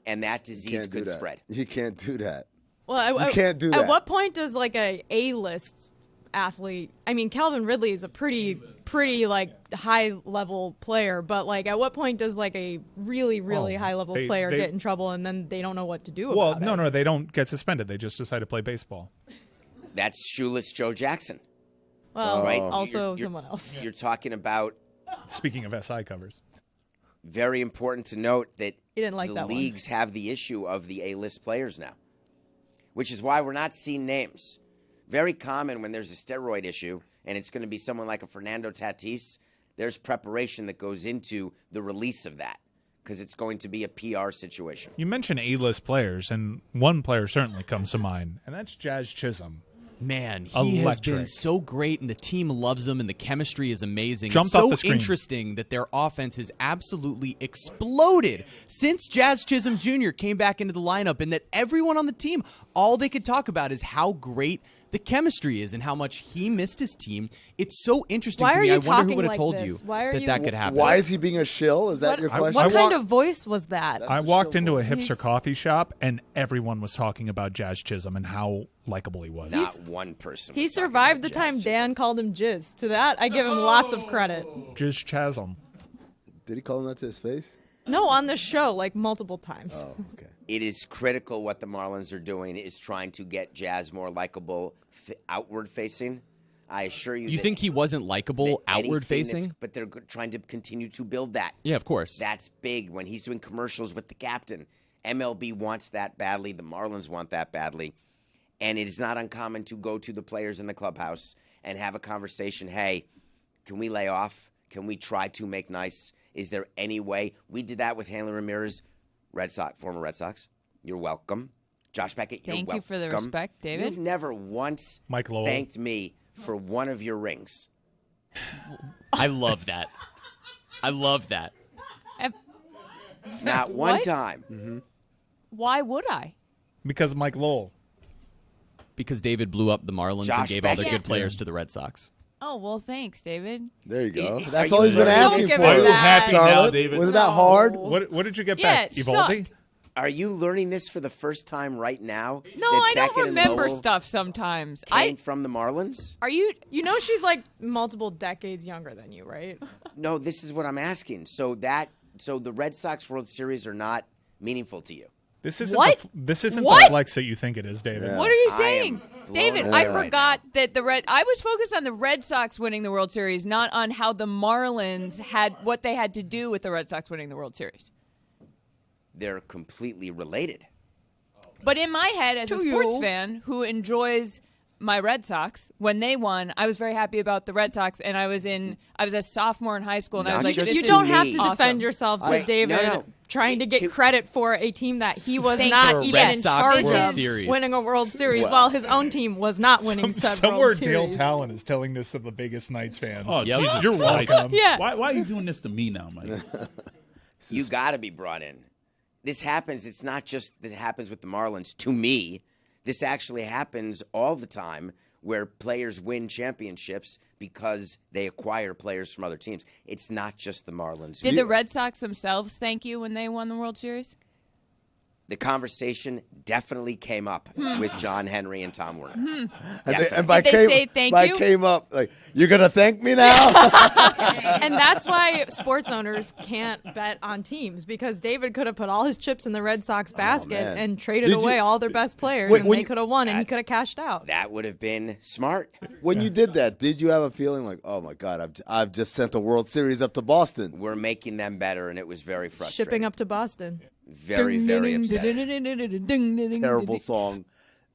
and that disease
Can't do
could
that.
spread.
You can't do that.
Well,
You can't do
At
that.
what point does like a list athlete? I mean, Calvin Ridley is a pretty like high level player, but like at what point does like a really high level
they-
player
they-
get in trouble and then they don't know what to do
Well,
about it?
no, they don't get suspended. They just decide to play baseball.
That's shoeless Joe Jackson.
Well,
Right.
also
You're-
someone else.
You're talking about,
Speaking of SI covers.
very important to note that
He didn't like
the
that one.
leagues have the issue of the A-list players now. which is why we're not seeing names. Very common when there's a steroid issue, and it's going to be someone like a Fernando Tatis, there's preparation that goes into the release of that because it's going to be a PR situation.
You mentioned A-list players, and one player certainly comes to mind, and that's Jazz Chisholm.
Man, he has been
Electric.
so great, and the team loves him, and the chemistry is amazing.
Jumped
It's
off
so
the screen.
interesting that their offense has absolutely exploded since Jazz Chisholm Jr. came back into the lineup, and that everyone on the team, all they could talk about is how great the chemistry is and how much he missed his team. It's so interesting
Why
to
are
me.
you
I wonder who
talking
would have
like
told
this?
you
Why are
that
you-
that could happen.
Why is he being a shill? Is that your question?
What
I
kind
walk-
of voice was that?
I walked into a hipster
He's-
coffee shop, and everyone was talking about Jazz Chisholm and how likable he was.
Not one person.
He
was talking
survived the
about
time
Jazz
Dan called him Jizz. To that, I give him lots of credit.
Jizz Chisholm.
Did he call him that to his face?
No, on the show, like multiple times.
Oh, okay.
It is critical what the Marlins are doing is trying to get Jazz more likable, outward facing. I assure you.
You
that-
think he wasn't likable,
that
outward
anything
facing?
that's- But they're trying to continue to build that.
Yeah, of course.
That's big when he's doing commercials with the captain. MLB wants that badly. The Marlins want that badly. And it is not uncommon to go to the players in the clubhouse and have a conversation. Hey, can we lay off? Can we try to make nice? Is there any way? We did that with Hanley Ramirez, former Red Sox. You're welcome. Josh Beckett, you're welcome.
Thank you for the respect, David.
You've never once
Mike Lowell.
thanked me for one of your rings.
I love that. I love that.
Not one
What?
time.
Why would I?
Because Mike Lowell.
Because David blew up the Marlins and
Josh
gave all their
Beckett.
good players to the Red Sox.
Oh, well, thanks, David.
There you go.
Are
That's
you
all he's been
learning
asking
Don't give
for.
him
Are you
that.
happy now,
Charlotte,
David?
was that hard?
What did you get
Yeah,
back?
it
Evaldi?
sucked.
Are you learning this for the first time right now?
No,
that
I don't
Beckett and
remember
Lowell
stuff sometimes.
Came from the Marlins?
Are you?
You know she's like multiple decades younger than you, right?
No, this is what I'm asking. So the Red Sox World Series are not meaningful to you.
This isn't
What?
this isn't
What?
the flex that you think it is, David.
Yeah.
What are you
I am
saying?
blown
David,
away
I
right
forgot that I was focused on the Red Sox winning the World Series, not on how the Marlins had what they had to do with the Red Sox winning the World Series.
They're completely related.
But in my head, as a
To
sports
you.
fan who enjoys my Red Sox, when they won, I was very happy about the Red Sox, and I was a sophomore in high school, and I was
Not
like,
just
this
You
is
don't have to
Awesome.
defend yourself to
Wait,
David
no.
trying to get
Can-
credit for a team that he was
Thank
not
you.
even
Red
in
Sox
charge
World
of
Series.
winning a World Series,
Wow.
while his own team was not winning said
Somewhere
World
Dale
Series.
Talon is telling this to the biggest Knights fans.
Oh,
Yep.
Jesus
You're
Christ.
welcome.
Yeah.
Why are you doing this to me now, Mike?
You got to be brought in. This happens. It's not just that it happens with the Marlins. To me, this actually happens all the time where players win championships because they acquire players from other teams. It's not just the Marlins.
Did the Red Sox themselves thank you when they won the World Series?
The conversation definitely came up with John Henry and Tom Werner.
And by
Did they
came,
say thank
by
you?
came up like, you're gonna thank me now?
And that's why sports owners can't bet on teams, because David could have put all his chips in the Red Sox basket
man.
and traded
Did you-
away all their best players,
Wait,
and
when
they
you-
could have won, and he could have cashed out.
That would have been smart.
When you did that, did you have a feeling like, oh my God, I've just sent the World Series up to Boston?
We're making them better, and it was very frustrating.
Shipping up to Boston.
Very, very upsetting.
Terrible song.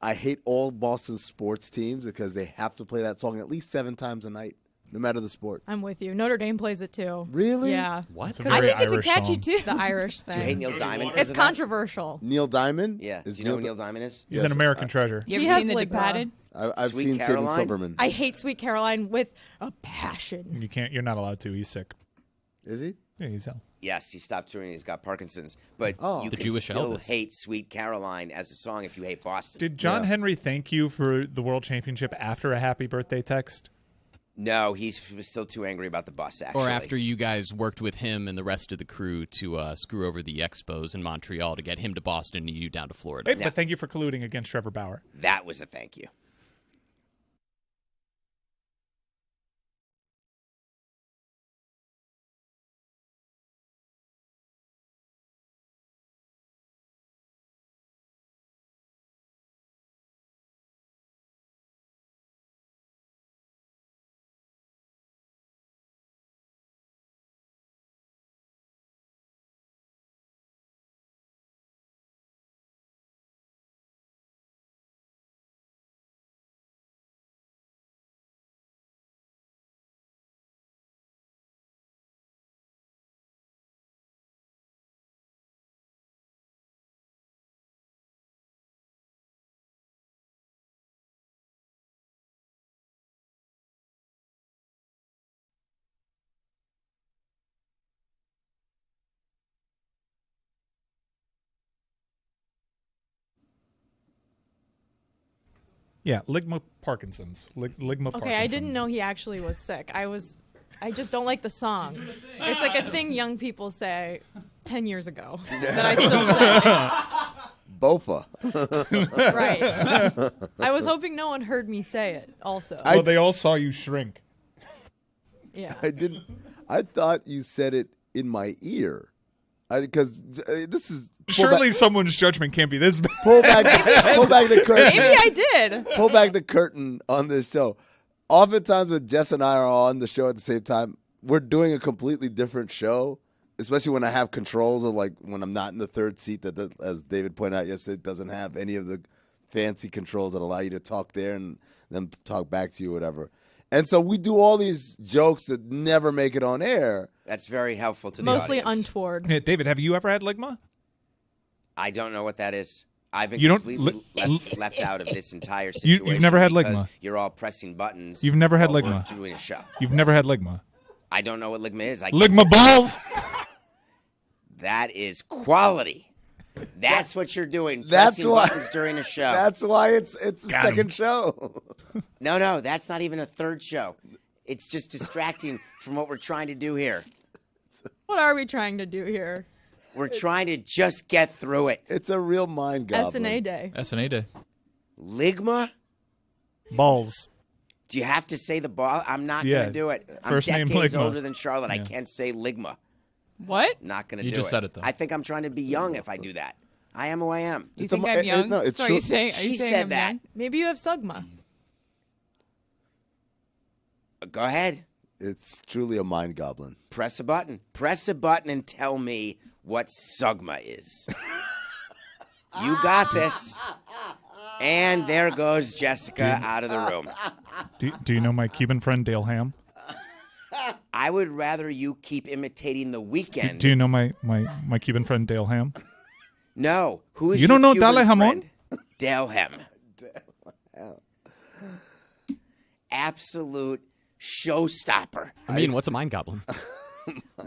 I hate all Boston sports teams because they have to play that song at least 7 times a night, no matter the sport.
I'm with you. Notre Dame plays it too.
Really?
Yeah.
What?
It's a
I
very
think it's a
Irish
catchy
song.
too.
The Irish
Do you hate
thing.
Neil Diamond? 'cause
It's
of that?
controversial.
Neil Diamond?
Yeah.
Is
Do you know who Neil Diamond is?
He's
Yes,
an American treasure.
You
He
ever
has
seen The
Ligma.
Departed?
I've
Sweet
seen
Caroline?
Saving Silverman.
I hate Sweet Caroline with a passion.
You're not allowed to. He's sick.
Is he?
Yeah, he's ill.
Yes, he stopped touring. He's got Parkinson's. But
Oh.
you
The
can
Jewish
still
Elvis.
hate Sweet Caroline as a song if you hate Boston.
Did John
Yeah.
Henry thank you for the World Championship after a happy birthday text?
No, he was still too angry about the bus, actually.
Or after you guys worked with him and the rest of the crew to screw over the Expos in Montreal to get him to Boston and you down to Florida.
Hey, but thank you for colluding against Trevor Bauer.
That was a thank you.
Yeah, Ligma Parkinson's. Ligma Parkinson's.
Okay, I didn't know he actually was sick. I just don't like the song. It's like a thing young people say 10 years ago that I still say.
Bofa.
Right. I was hoping no one heard me say it also.
Well, they all saw you shrink.
Yeah.
I didn't. I thought you said it in my ear. Because this is
Surely someone's judgment can't be this bad.
pull back the curtain.
Maybe I did.
Pull back the curtain on this show. Oftentimes when Jess and I are on the show at the same time, we're doing a completely different show, especially when I have controls of, like, when I'm not in the third seat that, as David pointed out yesterday, doesn't have any of the fancy controls that allow you to talk there and then talk back to you or whatever. And so we do all these jokes that never make it on air.
That's very helpful to the
Mostly
audience.
untoward.
Hey, David, have you ever had Ligma?
I don't know what that is. I've been
You don't-
completely left out of this entire situation.
You've never had
because
Ligma?
You're all pressing buttons.
You've never had
while
Ligma?
we're doing a show.
You've never had Ligma.
I don't know what Ligma is.
Ligma balls!
That is quality. That's what you're doing.
That's
Pressing
why-
buttons during a show.
That's why it's the
Got him.
second show.
No, that's not even a third show. It's just distracting from what we're trying to do here.
What are we trying to do here?
We're trying to just get through it.
It's a real mind goblin.
SNA Day.
SNA Day.
Ligma?
Balls.
Do you have to say the ball? I'm not
Yeah.
going to do it. I'm
First name
decades
Ligma.
older than Charlotte. I can't say Ligma.
What?
Not going to do
You
it.
just said it, though.
I think I'm trying to be young if I do that. I am who I am.
You
It's a
think
mo-
I'm young?
no, it's
so are
true.
you saying, are
She
you saying
said
I'm
that.
young?
Maybe you have Sugma.
Go ahead.
It's truly a mind goblin.
Press a button. Press a button and tell me what Sugma is. You got this. And there goes Jessica out of the room.
Do you know my Cuban friend Dale Ham?
I would rather you keep imitating The Weeknd.
Do you know my Cuban friend Dale Ham?
No. Who is
You
your
don't know
Cuban
Dale Jamon?
friend? Dale Ham. Absolute showstopper.
I mean, what's a mind goblin?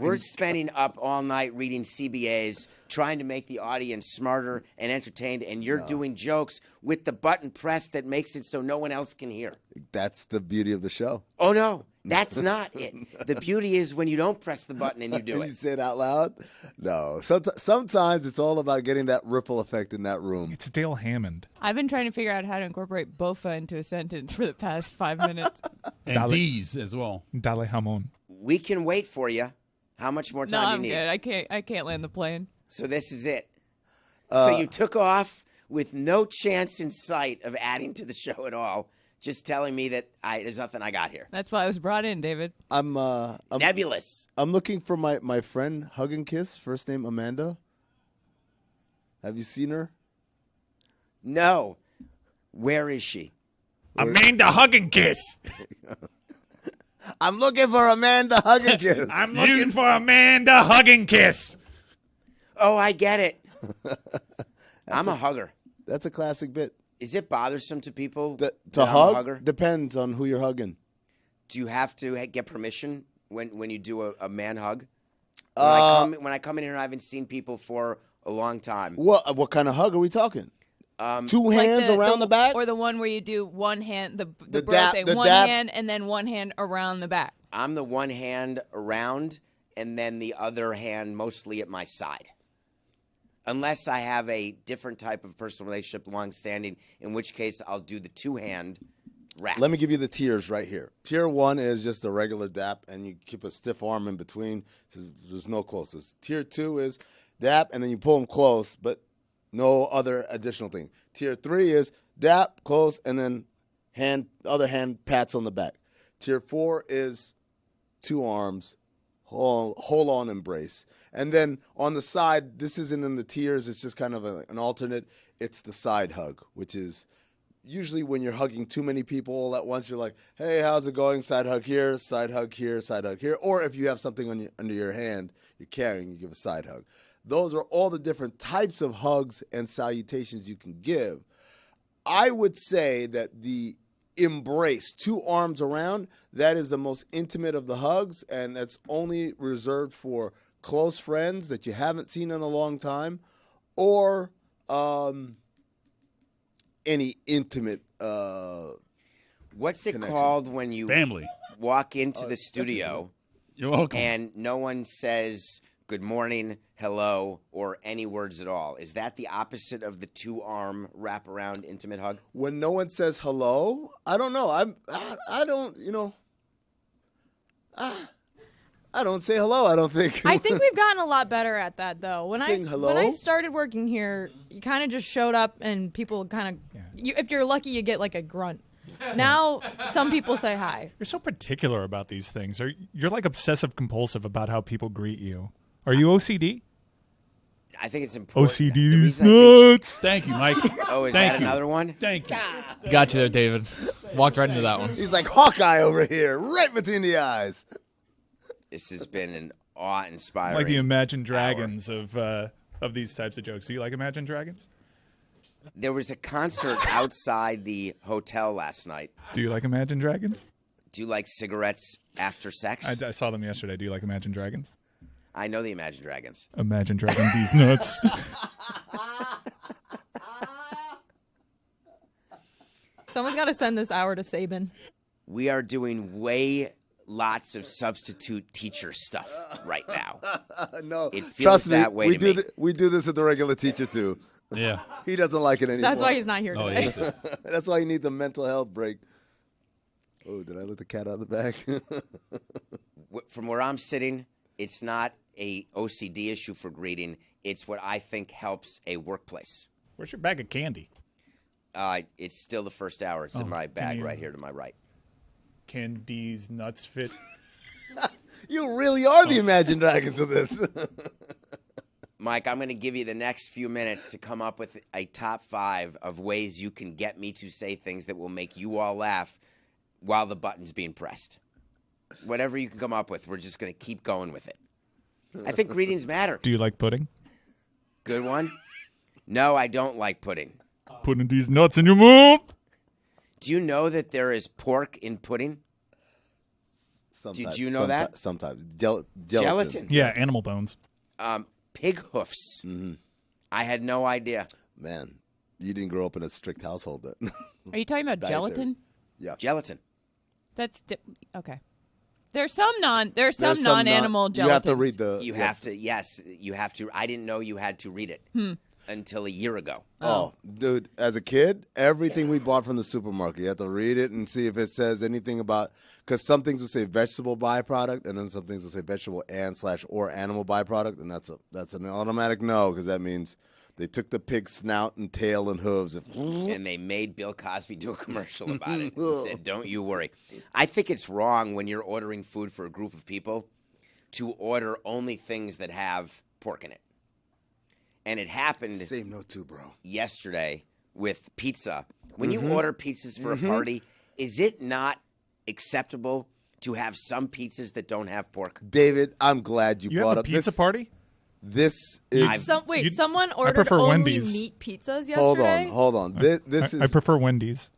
We're spending up all night reading CBAs, trying to make the audience smarter and entertained, and you're doing jokes with the button pressed that makes it so no one else can hear.
That's the beauty of the show.
Oh, no, that's not it. The beauty is when you don't press the button and you do
Did
it.
you say it out loud? No. Sometimes it's all about getting that ripple effect in that room.
It's Dale Hammond.
I've been trying to figure out how to incorporate bofa into a sentence for the past 5 minutes.
And
Dale-
D's as well.
Dale Jamon.
We can wait for you. How much more
No,
time
I'm
do you need?
good. I can't land the plane.
So this is it. So you took off with no chance in sight of adding to the show at all, just telling me that there's nothing I got here.
That's why I was brought in, David.
I'm
Nebulous.
looking for my friend Hug and Kiss, first name Amanda. Have you seen her?
No. Where is she?
Amanda Hug and Kiss.
I'm looking for Amanda Hug and Kiss.
I'm looking for Amanda Hug and Kiss.
Oh, I get it. I'm a hugger.
That's a classic bit.
Is it bothersome to people
To
that I'm a
hug
hugger?
depends on who you're hugging.
Do you have to get permission when you do a man hug? When I come in here, I haven't seen people for a long time.
What kind of hug are we talking? Two
Like
hands around the back?
Or the one where you do one hand, the
The
birthday,
dap- the
one
dap.
hand, and then one hand around the back.
I'm the one hand around and then the other hand mostly at my side. Unless I have a different type of personal relationship, long-standing, in which case I'll do the two-hand wrap.
Let me give you the tiers right here. Tier 1 is just a regular dap, and you keep a stiff arm in between. There's no closest. Tier 2 is dap, and then you pull them close, but no other additional thing. Tier 3 is dap, close, and then other hand pats on the back. Tier 4 is two arms, hold on embrace. And then on the side, this isn't in the tiers, it's just kind of an alternate. It's the side hug, which is usually when you're hugging too many people all at once, you're like, hey, how's it going? Side hug here, side hug here, side hug here. Or if you have something under your hand you're carrying, you give a side hug. Those are all the different types of hugs and salutations you can give. I would say that the embrace, two arms around, that is the most intimate of the hugs, and that's only reserved for close friends that you haven't seen in a long time, or any intimate
What's it
connection.
called when you
Family.
walk into the studio
You're welcome.
and no one says good morning, hello, or any words at all? Is that the opposite of the 2-arm wraparound intimate hug?
When no one says hello, I don't know. I don't, I don't say hello, I don't think.
I think we've gotten a lot better at that, though. When
Saying hello?
when I started working here, you kind of just showed up and people kind of, if you're lucky, you get like a grunt. Now, some people say hi.
You're so particular about these things. You're like obsessive compulsive about how people greet you. Are you OCD?
I think it's important. The
OCD's
reason I think-
nuts.
Thank you, Mike.
Oh, is
Thank
that
you.
another one?
Thank you.
Got you there, David. Walked right into that one.
He's like Hawkeye over here, right between the eyes.
This has been an awe-inspiring.
Like the Imagine Dragons of these types of jokes. Do you like Imagine Dragons?
There was a concert outside the hotel last night.
Do you like Imagine Dragons?
Do you like cigarettes after sex?
I saw them yesterday. Do you like Imagine Dragons?
I know the Imagine Dragons.
Imagine Dragon these nuts.
Someone's got to send this hour to Sabin.
We are doing lots of substitute teacher stuff right now.
No,
It feels
trust me,
that way
we
to me.
We do this with the regular teacher too.
Yeah.
He doesn't like it anymore.
That's why he's not here
Oh,
today.
yeah.
That's why he needs a mental health break. Oh, did I let the cat out of the bag?
From where I'm sitting, it's not a OCD issue for greeting. It's what I think helps a workplace.
Where's your bag of candy?
It's still the first hour. It's in my bag right here to my right.
Can these nuts fit?
You really are the Imagine Dragons of this.
Mike, I'm going to give you the next few minutes to come up with a top 5 of ways you can get me to say things that will make you all laugh while the button's being pressed. Whatever you can come up with, we're just going to keep going with it. I think greetings matter.
Do you like pudding?
Good one? No, I don't like pudding.
Putting these nuts in your mouth.
Do you know that there is pork in pudding?
Sometimes,
you know that?
Sometimes.
Gelatin.
Yeah, animal bones.
Pig hoofs. I had no idea.
Man, you didn't grow up in a strict household then.
Are you talking about
Dietary.
gelatin?
Yeah.
Gelatin.
That's okay. There's some non-animal gelatin.
You have to read the.
You have to, yes, you have to. I didn't know you had to read it until a year ago.
Oh, dude, as a kid, everything we bought from the supermarket, you have to read it and see if it says anything about, because some things will say vegetable byproduct, and then some things will say vegetable and/or animal byproduct, and that's an automatic no, because that means they took the pig's snout and tail and hooves.
And they made Bill Cosby do a commercial about it and said, don't you worry. I think it's wrong when you're ordering food for a group of people to order only things that have pork in it. And it happened
Say no to, bro.
yesterday with pizza. When you order pizzas for a party, is it not acceptable to have some pizzas that don't have pork?
David, I'm glad you
You
brought
have a
up
pizza
this.
party?
This is.
Someone ordered
prefer
only
Wendy's.
meat pizzas yesterday.
Hold on. This
I
is.
prefer Wendy's.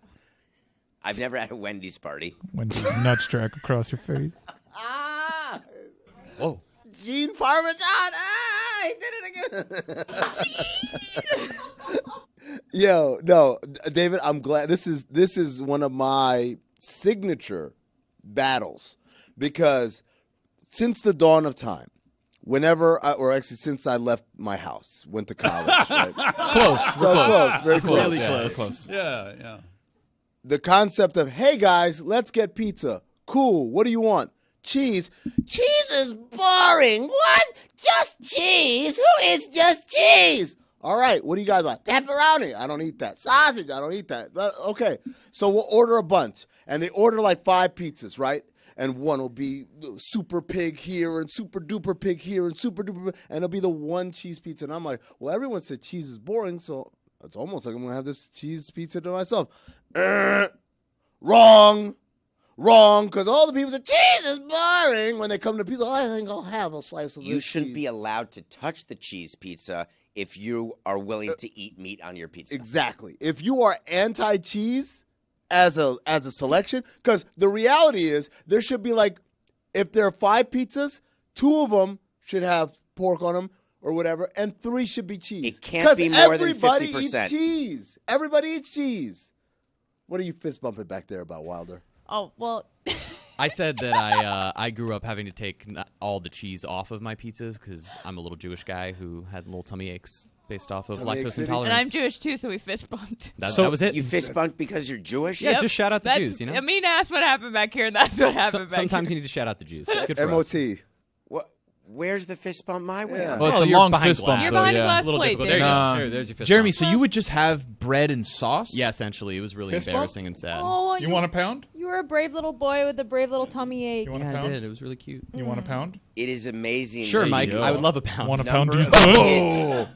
I've never had a Wendy's party.
Wendy's nuts track across your face.
Whoa.
Gene Parmesan. Ah, he did it again. Yo, no, David, I'm glad this is one of my signature battles, because since the dawn of time, since I left my house, went to college, right?
Close. We're close.
Very close.
Really
Yeah.
close. Close.
Yeah.
The concept of, hey guys, let's get pizza. Cool. What do you want? Cheese. Cheese is boring. What? Just cheese? Who is just cheese? All right. What do you guys want? Pepperoni. I don't eat that. Sausage. I don't eat that. Okay. So we'll order a bunch. And they order like 5 pizzas, right? And one will be super pig here and super duper pig here and super duper, and it'll be the one cheese pizza. And I'm like, well, everyone said cheese is boring, so it's almost like I'm going to have this cheese pizza to myself. Wrong, because all the people say cheese is boring when they come to pizza. I think I'll have a slice of this
You shouldn't
cheese.
be allowed to touch the cheese pizza if you are willing to eat meat on your pizza.
Exactly. If you are anti-cheese as a selection, because the reality is there should be like, if there are 5 pizzas, 2 of them should have pork on them or whatever, and 3 should be cheese.
It can't be more than 50%.
Everybody eats cheese. Everybody eats cheese. What are you fist bumping back there about Wilder?
Oh, well.
I said that I grew up having to take all the cheese off of my pizzas because I'm a little Jewish guy who had little tummy aches based off of lactose intolerance.
And I'm Jewish too, so we fist bumped.
That was it.
You fist bumped because you're Jewish?
Yeah, just shout out the Jews, you know?
Amin asked what happened back here, and that's what happened back
Sometimes
here.
you need to shout out the Jews. Good for us.
MOT.
Where's the fist bump my way?
Yeah.
Well, it's a
you're
long
behind
fist bump.
glass.
You're
though,
behind a
yeah.
glass
A little
plate.
difficult.
There
There
you
you
go.
go. There's your fist
Jeremy,
bump.
so you would just have bread and sauce?
Yeah, essentially. It was really
Fist bump?
embarrassing and sad.
Oh,
You want a pound?
You were a brave little boy with a brave little tummy ache.
You want a
Yeah, I
pound?
did. It was really cute.
You want a pound?
It is amazing.
Sure,
the
Mike. I would love a pound.
Want a pound?
number
These
of
nuts?
kids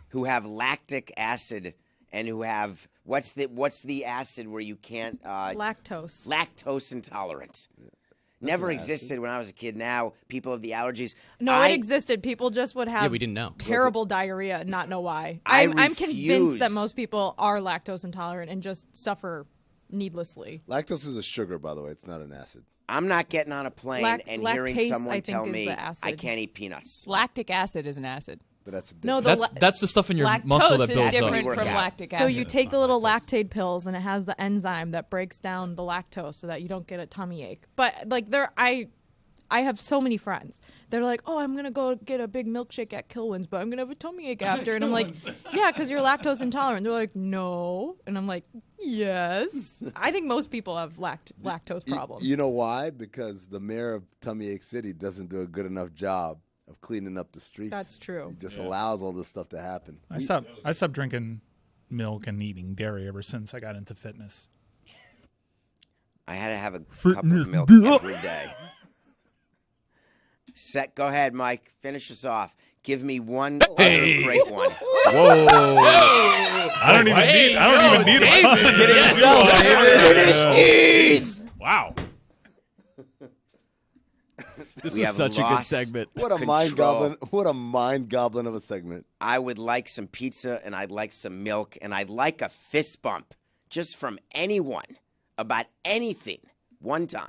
who have lactic acid and who have what's the acid where you can't
Lactose.
lactose intolerant. Never existed when I was a kid. Now people have the allergies.
No, it existed. People just would have
Yeah, we didn't know.
terrible diarrhea and not know why.
I
I'm convinced that
refuse.
most people are lactose intolerant and just suffer needlessly.
Lactose is a sugar, by the way. It's not an acid.
I'm not getting on a plane and hearing
lactase,
someone
I think,
tell
is
me
the acid.
I can't eat peanuts.
Lactic acid is an acid.
But that's a
No,
different.
the
That's the stuff in your
Lactose
muscle that
is
builds
different
up.
from
Yeah.
lactic acid.
So you take the little lactate pills and it has the enzyme that breaks down the lactose so that you don't get a tummy ache. But like I have so many friends. They're like, "Oh, I'm gonna go get a big milkshake at Kilwins, but I'm gonna have a tummy ache after." And I'm like, "Yeah, because you're lactose intolerant." They're like, "No," and I'm like, "Yes." I think most people have lactose problems.
You know why? Because the mayor of Tummy Ache City doesn't do a good enough job of cleaning up the streets.
That's true.
He just allows all this stuff to happen.
I stopped drinking milk and eating dairy ever since I got into fitness.
I had to have a cup of milk every day. Go ahead, Mike. Finish us off. Give me one other great one.
Whoa.
I don't even need a Wow.
This
We
was
have
such a good
lost
segment.
What a mind
control.
goblin! What a mind goblin of a segment.
I would like some pizza, and I'd like some milk, and I'd like a fist bump just from anyone about anything one time.